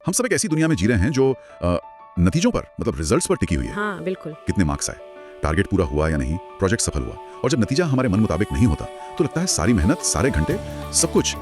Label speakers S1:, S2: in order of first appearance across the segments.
S1: हम सब एक ऐसी दुनिया में जी रहे हैं जो नतीजों पर मतलब रिजल्ट्स पर टिकी हुई है।
S2: हाँ बिल्कुल।
S1: कितने मार्क्स आए, टारगेट पूरा हुआ या नहीं, प्रोजेक्ट सफल हुआ, और जब नतीजा हमारे मन मुताबिक नहीं होता तो लगता है सारी मेहनत, सारे घंटे, सब कुछ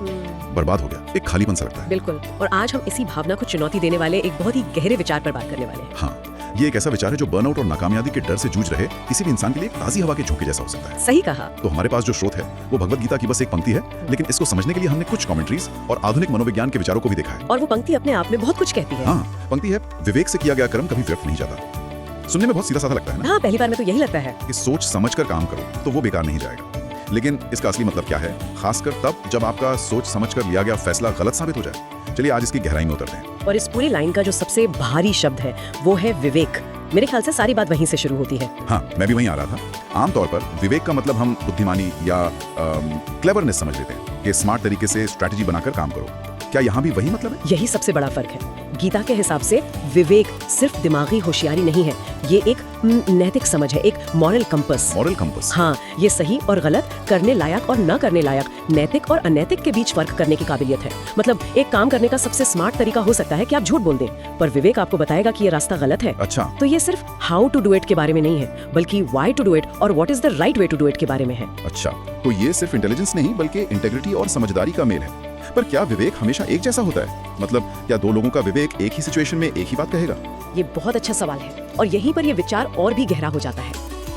S1: बर्बाद हो गया। एक खालीपन सा लगता है।
S2: बिल्कुल। और आज हम इसी भावना को चुनौती देने वाले एक बहुत ही गहरे विचार पर बात करने वाले हैं।
S1: हाँ, ये एक ऐसा विचार है जो बर्नआउट और नाकामयाबी के डर से जूझ रहे किसी भी इंसान के लिए ताज़ी हवा के झोंके जैसा हो सकता है।
S2: सही कहा।
S1: तो हमारे पास जो स्रोत है वो भगवत गीता की बस एक पंक्ति है, लेकिन इसको समझने के लिए हमने कुछ कमेंट्रीज और आधुनिक मनोविज्ञान के विचारों को भी देखा है।
S2: और वो पंक्ति अपने आप में बहुत कुछ कहती है।
S1: हाँ, पंक्ति है, विवेक से किया गया कर्म कभी व्यर्थ नहीं जाता। सुनने में बहुत सीधा साधा लगता है ना?
S2: हाँ, पहली बार में तो यही लगता है
S1: कि सोच समझकर काम करो तो वो बेकार नहीं जाएगा। लेकिन इसका असली मतलब क्या है, खासकर तब जब आपका सोच समझकर लिया गया फैसला गलत साबित हो जाए। चलिए आज इसकी गहराई में उतरते हैं।
S2: और इस पूरी लाइन का जो सबसे भारी शब्द है वो है विवेक। मेरे ख्याल से सारी बात वहीं से शुरू होती है।
S1: हाँ, मैं भी वहीं आ रहा था। आमतौर पर विवेक का मतलब हम बुद्धिमानी या क्लेवरनेस समझ लेते हैं कि स्मार्ट तरीके से स्ट्रैटेजी बनाकर काम करो। क्या यहाँ भी वही मतलब है?
S2: यही सबसे बड़ा फर्क है। गीता के हिसाब से विवेक सिर्फ दिमागी होशियारी नहीं है, ये एक नैतिक समझ है, एक मॉरल कंपस।
S1: Moral compass.
S2: हाँ, ये सही और गलत, करने लायक और न करने लायक, नैतिक और अनैतिक के बीच फर्क करने की काबिलियत है। मतलब एक काम करने का सबसे स्मार्ट तरीका हो सकता है कि आप झूठ बोल दें, पर विवेक आपको बताएगा कि ये रास्ता गलत है।
S1: अच्छा,
S2: तो ये सिर्फ हाउ टू डू इट के बारे में नहीं है, बल्कि व्हाई टू डू इट और what is the right way to do it के बारे में है।
S1: अच्छा, तो ये सिर्फ इंटेलिजेंस नहीं बल्कि इंटेग्रिटी और समझदारी का मेल है। पर क्या विवेक हमेशा एक जैसा होता है? मतलब क्या दो लोगों का विवेक एक ही सिचुएशन में एक ही बात कहेगा?
S2: ये बहुत अच्छा सवाल है और यहीं पर ये विचार और भी गहरा हो जाता है।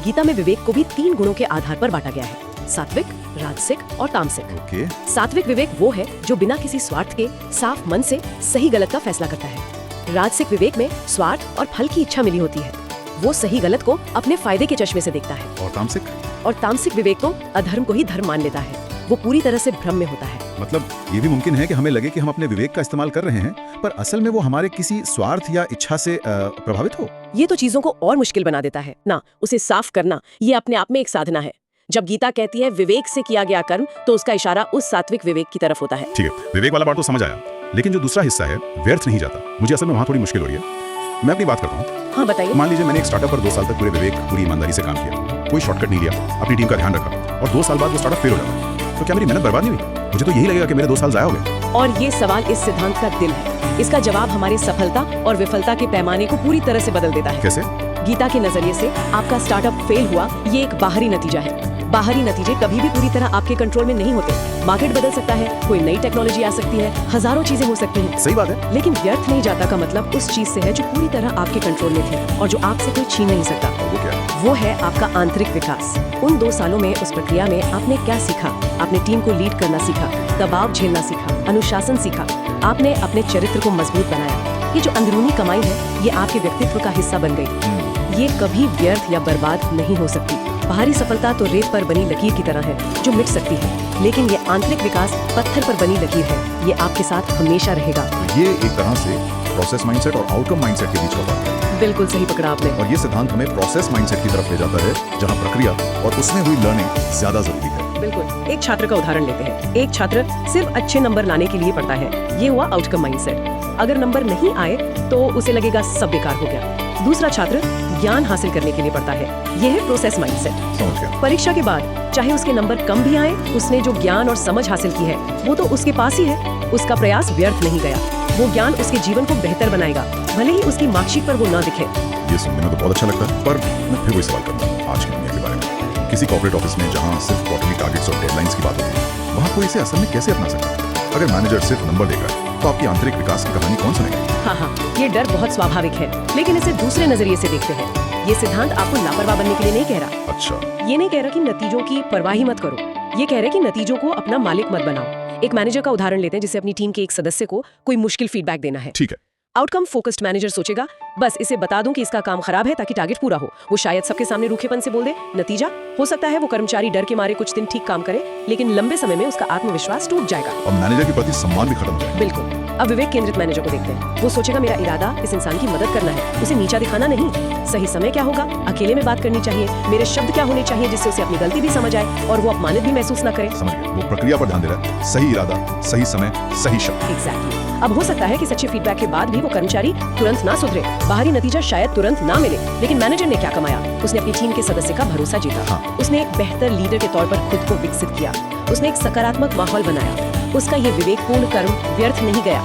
S2: गीता में विवेक को भी 3 गुणों के आधार पर बांटा गया है, सात्विक, राजसिक और तामसिक।
S1: ओके।
S2: सात्विक विवेक वो है जो बिना किसी स्वार्थ के साफ मन से सही गलत का फैसला करता है। राजसिक विवेक में स्वार्थ और फल की इच्छा मिली होती है, वो सही गलत को अपने फायदे के चश्मे से देखता है।
S1: और तामसिक?
S2: और तामसिक विवेक तो अधर्म को ही धर्म मान लेता है, वो पूरी तरह से भ्रम में होता है।
S1: मतलब ये भी मुमकिन है कि हमें लगे कि हम अपने विवेक का इस्तेमाल कर रहे हैं, पर असल में वो हमारे किसी स्वार्थ या इच्छा से प्रभावित हो।
S2: ये तो चीजों को और मुश्किल बना देता है ना। उसे साफ करना ये अपने आप में एक साधना है। जब गीता कहती है विवेक से किया गया कर्म, तो उसका इशारा उस सात्विक विवेक की तरफ होता है।
S1: ठीक है, विवेक वाला पार्ट तो समझ आया, लेकिन जो दूसरा हिस्सा है व्यर्थ नहीं जाता, मुझे असल में वहाँ थोड़ी मुश्किल हो रही है। मैं अपनी बात करता हूँ।
S2: हाँ बताइए।
S1: मान लीजिए मैंने एक स्टार्टअप पर 2 साल तक पूरे विवेक, पूरी ईमानदारी से काम किया, कोई शॉर्टकट नहीं लिया, अपनी टीम का ध्यान रखा, और 2 साल बाद वो स्टार्टअप फेल हो जाता है, तो क्या मेरी मेहनत बर्बाद नहीं हुई? मुझे तो यही लगेगा कि मेरे 2 साल जाया हो गए।
S2: और ये सवाल इस सिद्धांत का दिल है। इसका जवाब हमारी सफलता और विफलता के पैमाने को पूरी तरह से बदल देता है।
S1: कैसे?
S2: गीता के नजरिए से आपका स्टार्टअप फेल हुआ, ये एक बाहरी नतीजा है। बाहरी नतीजे कभी भी पूरी तरह आपके कंट्रोल में नहीं होते। मार्केट बदल सकता है, कोई नई टेक्नोलॉजी आ सकती है, हजारों चीजें हो सकती हैं।
S1: सही बात है।
S2: लेकिन व्यर्थ नहीं जाता का मतलब उस चीज से है जो पूरी तरह आपके कंट्रोल में थी और जो आपसे कोई छीन नहीं सकता।
S1: वो क्या है?
S2: वो है आपका आंतरिक विकास। उन 2 सालों में उस प्रक्रिया में आपने क्या सीखा? आपने टीम को लीड करना सीखा, दबाव झेलना सीखा, अनुशासन सीखा, आपने अपने चरित्र को मजबूत बनाया। ये जो अंदरूनी कमाई है, ये आपके व्यक्तित्व का हिस्सा बन गई। ये कभी व्यर्थ या बर्बाद नहीं हो सकती। बाहरी सफलता तो रेत पर बनी लकीर की तरह है जो मिट सकती है, लेकिन ये आंतरिक विकास पत्थर पर बनी लकीर है, ये आपके साथ हमेशा रहेगा।
S1: तो ये एक तरह से प्रोसेस माइंडसेट और आउटकम माइंडसेट के बीच का बात है।
S2: बिल्कुल सही पकड़ा आपने।
S1: और ये सिद्धांत हमें प्रोसेस माइंडसेट की तरफ ले जाता है, जहाँ प्रक्रिया और उसमें हुई लर्निंग ज्यादा जरूरी है।
S2: बिल्कुल। एक छात्र का उदाहरण लेते हैं। एक छात्र सिर्फ अच्छे नंबर लाने के लिए पढ़ता है, ये हुआ आउटकम माइंडसेट। अगर नंबर नहीं आए तो उसे लगेगा सब बेकार हो गया। दूसरा छात्र ज्ञान हासिल करने के लिए पढ़ता है, यह है प्रोसेस माइंडसेट।
S1: समझ गया।
S2: परीक्षा के बाद चाहे उसके नंबर कम भी आए, उसने जो ज्ञान और समझ हासिल की है वो तो उसके पास ही है, उसका प्रयास व्यर्थ नहीं गया। वो ज्ञान उसके जीवन को बेहतर बनाएगा, भले ही उसकी मार्कशीट पर वो न दिखे।
S1: ये सुनने में तो बहुत अच्छा लगता है, पर मैं फिर वही सवाल करूंगा आज की दुनिया के बारे में। किसी कॉर्पोरेट ऑफिस में जहाँ सिर्फ क्वार्टरली टारगेट्स और डेडलाइंस की बात होती है, वहाँ कोई इसे असल में कैसे अपना सकता है? अगर मैनेजर सिर्फ नंबर देख रहा है, तो आपकी आंतरिक विकास की कहानी कौन सुनेगा?
S2: हाँ, ये डर बहुत स्वाभाविक है, लेकिन इसे दूसरे नजरिए से देखते हैं। ये सिद्धांत आपको लापरवाह बनने के लिए नहीं कह रहा।
S1: अच्छा।
S2: ये नहीं कह रहा कि नतीजों की परवाह ही मत करो, ये कह रहा है कि नतीजों को अपना मालिक मत बनाओ। एक मैनेजर का उदाहरण लेते हैं जिसे अपनी टीम के एक सदस्य को कोई मुश्किल फीडबैक देना है।
S1: ठीक है।
S2: आउटकम फोकस्ड मैनेजर सोचेगा, बस इसे बता दूं कि इसका काम खराब है ताकि टारगेट पूरा हो। वो शायद सबके सामने रूखेपन से बोल दे। नतीजा हो सकता है वो कर्मचारी डर के मारे कुछ दिन ठीक काम करे, लेकिन लंबे समय में उसका आत्मविश्वास टूट जाएगा
S1: और मैनेजर के प्रति सम्मान भी खत्म हो जाएगा।
S2: बिल्कुल। अब विवेक केंद्रित मैनेजर को देखते हैं। वो सोचेगा मेरा इरादा इस इंसान की मदद करना है, उसे नीचा दिखाना नहीं। सही समय क्या होगा? अकेले में बात करनी चाहिए। मेरे शब्द क्या होने चाहिए जिससे उसे अपनी गलती भी समझ आए और वो अपमानित भी महसूस न करे।
S1: समझ गया। वो प्रक्रिया पर ध्यान दे रहा है, सही इरादा, सही समय, सही शब्द।
S2: एग्जैक्टली। अब हो सकता है कि सच्चे फीडबैक के बाद भी वो कर्मचारी तुरंत ना सुधरे, बाहरी नतीजा शायद तुरंत ना मिले, लेकिन मैनेजर ने क्या कमाया? उसने अपनी टीम के सदस्य का भरोसा जीता।
S1: हाँ।
S2: उसने एक बेहतर लीडर के तौर पर खुद को विकसित किया। उसने एक सकारात्मक माहौल बनाया। उसका ये विवेकपूर्ण कर्म व्यर्थ नहीं गया।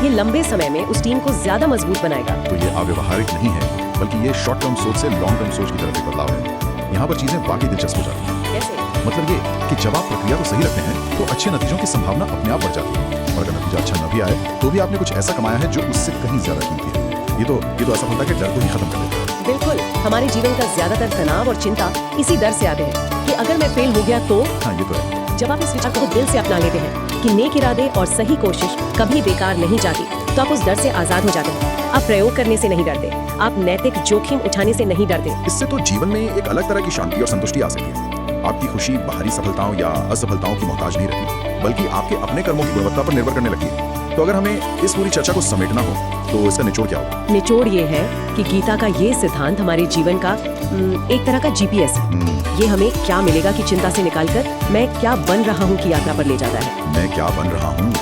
S2: ये लंबे समय में उस टीम को ज्यादा मजबूत बनाएगा।
S1: तो ये अव्यवहारिक नहीं है, बल्कि ये शॉर्ट टर्म सोच से लॉन्ग टर्म सोच की तरफ एक बदलाव है। यहाँ पर चीजें वाकई दिलचस्प हो जाती हैं।
S2: कैसे?
S1: मतलब ये कि जब आप प्रक्रिया को सही रखते हैं तो अच्छे नतीजों की संभावना अपने आप बढ़ जाती है, और अगर नतीजा अच्छा न भी आए तो भी आपने कुछ ऐसा कमाया है जो उससे कहीं ज्यादा कीमती है। ये तो असफलता के डर को ही खत्म कर देता है।
S2: बिल्कुल, हमारे जीवन का ज्यादातर तनाव और चिंता इसी डर से आते हैं कि अगर मैं फेल हो गया तो।
S1: हाँ, ये तो है।
S2: जब आप इस विचार को दिल से अपना लेते हैं कि नेक इरादे और सही कोशिश कभी बेकार नहीं जाती, तो आप उस डर से आजाद हो जाते हैं। आप प्रयोग करने से नहीं डरते, आप नैतिक जोखिम उठाने से नहीं डरते।
S1: इससे तो जीवन में एक अलग तरह की शांति और संतुष्टि आ सकती है। आपकी खुशी बाहरी सफलताओं या असफलताओं की मोहताज नहीं रहती, बल्कि आपके अपने कर्मों की गुणवत्ता पर निर्भर करने लगती है। तो अगर हमें इस पूरी चर्चा को समेटना हो तो इसका निचोड़ क्या होगा?
S2: निचोड़ ये है कि गीता का ये सिद्धांत हमारे जीवन का एक तरह का जीपीएस है। ये हमें क्या मिलेगा की चिंता से निकालकर मैं क्या बन रहा हूँ की यात्रा पर ले जाता है।
S1: मैं क्या बन रहा हूँ?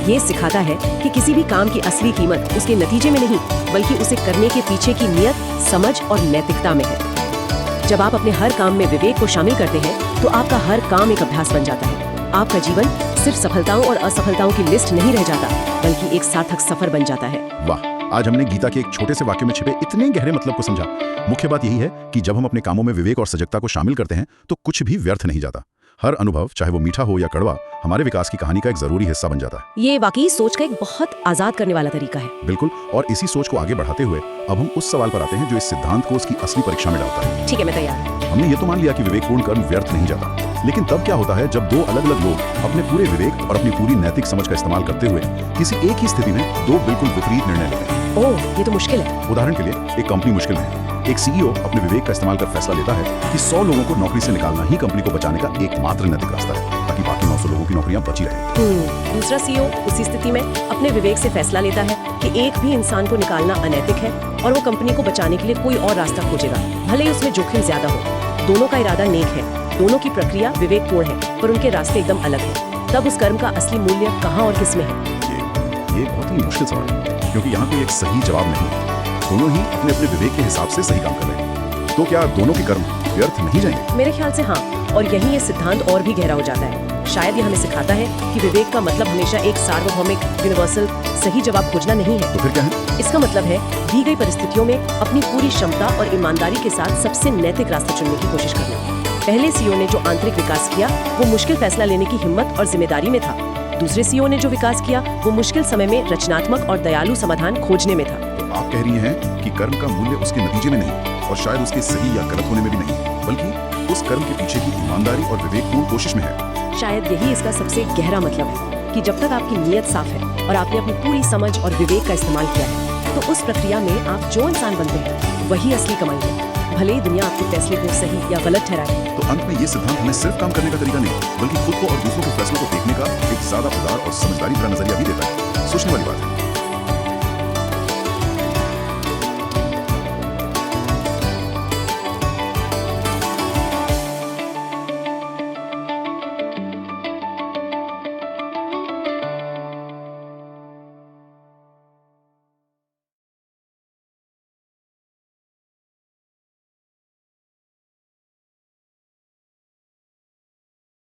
S2: ये सिखाता है कि किसी भी काम की असली कीमत उसके नतीजे में नहीं, बल्कि उसे करने के पीछे की नियत, समझ और नैतिकता में है। जब आप अपने हर काम में विवेक को शामिल करते हैं तो आपका हर काम एक अभ्यास बन जाता है। आपका जीवन सिर्फ सफलताओं और असफलताओं की लिस्ट नहीं रह जाता, बल्कि एक सार्थक सफर बन जाता है।
S1: वाह, आज हमने गीता के एक छोटे से वाक्य में छिपे इतने गहरे मतलब को समझा। मुख्य बात यही है कि जब हम अपने कामों में विवेक और सजगता को शामिल करते हैं तो कुछ भी व्यर्थ नहीं जाता। हर अनुभव, चाहे वो मीठा हो या कड़वा, हमारे विकास की कहानी का एक जरूरी हिस्सा बन जाता है।
S2: ये वाकई सोच का एक बहुत आजाद करने वाला तरीका है।
S1: बिल्कुल, और इसी सोच को आगे बढ़ाते हुए अब हम उस सवाल पर आते हैं जो इस सिद्धांत को उसकी असली परीक्षा में डालता है।
S2: ठीक है, मैं तैयार।
S1: हमने ये तो मान लिया कि विवेकपूर्ण कर्म व्यर्थ नहीं जाता, लेकिन तब क्या होता है जब दो अलग अलग लोग अपने पूरे विवेक और अपनी पूरी नैतिक समझ का इस्तेमाल करते हुए किसी एक ही स्थिति में दो बिल्कुल विपरीत निर्णय लेते हैं?
S2: ओह, ये तो मुश्किल है।
S1: उदाहरण के लिए, एक कंपनी मुश्किल में है। एक सीईओ अपने विवेक का इस्तेमाल कर फैसला लेता है कि 100 लोगों को नौकरी से निकालना ही कंपनी को बचाने का एकमात्र नैतिक रास्ता है, ताकि बाकी 900 लोगों की नौकरियां बची रहें।
S2: दूसरा सीईओ उसी स्थिति में अपने विवेक से फैसला लेता है कि एक भी इंसान को निकालना अनैतिक है और वो कंपनी को बचाने के लिए कोई और रास्ता खोजेगा, भले ही उसमें जोखिम ज्यादा हो। दोनों का इरादा नेक है, दोनों की प्रक्रिया विवेकपूर्ण है, पर उनके रास्ते एकदम अलग हैं। तब उस कर्म का असली मूल्य कहाँ और किस में है?
S1: ये बहुत ही मुश्किल सवाल है, क्योंकि यहाँ कोई एक सही जवाब नहीं है। दोनों ही अपने अपने विवेक के हिसाब से सही काम कर रहे हैं। तो क्या दोनों के कर्म व्यर्थ नहीं जाएंगे?
S2: मेरे ख्याल से हाँ, और यही ये सिद्धांत और भी गहरा हो जाता है। शायद ये हमें सिखाता है कि विवेक का मतलब हमेशा एक सार्वभौमिक यूनिवर्सल सही जवाब खोजना नहीं है।
S1: तो फिर क्या है?
S2: इसका मतलब है दी गई परिस्थितियों में अपनी पूरी क्षमता और ईमानदारी के साथ सबसे नैतिक रास्ता चुनने की कोशिश करना। पहले सीईओ ने जो आंतरिक विकास किया वो मुश्किल फैसला लेने की हिम्मत और जिम्मेदारी में था। दूसरे सीईओ ने जो विकास किया वो मुश्किल समय में रचनात्मक और दयालु समाधान खोजने में था।
S1: तो आप कह रही हैं कि कर्म का मूल्य उसके नतीजे में नहीं, और शायद उसके सही या गलत होने में भी नहीं, बल्कि उस कर्म के पीछे की ईमानदारी और विवेकपूर्ण कोशिश में है।
S2: शायद यही इसका सबसे गहरा मतलब है कि जब तक आपकी नीयत साफ है और आपने अपनी पूरी समझ और विवेक का इस्तेमाल किया है, तो उस प्रक्रिया में आप जो इंसान बनते हैं वही असली कमाई है, भले ही दुनिया आपके फैसले को सही या गलत ठहराए।
S1: तो अंत में ये सिद्धांत हमें सिर्फ काम करने का तरीका नहीं, बल्कि खुद को और दूसरों के फैसलों को देखने का एक ज्यादा उदार और समझदारी भरा नजरिया भी देता है। सोचने वाली बात है।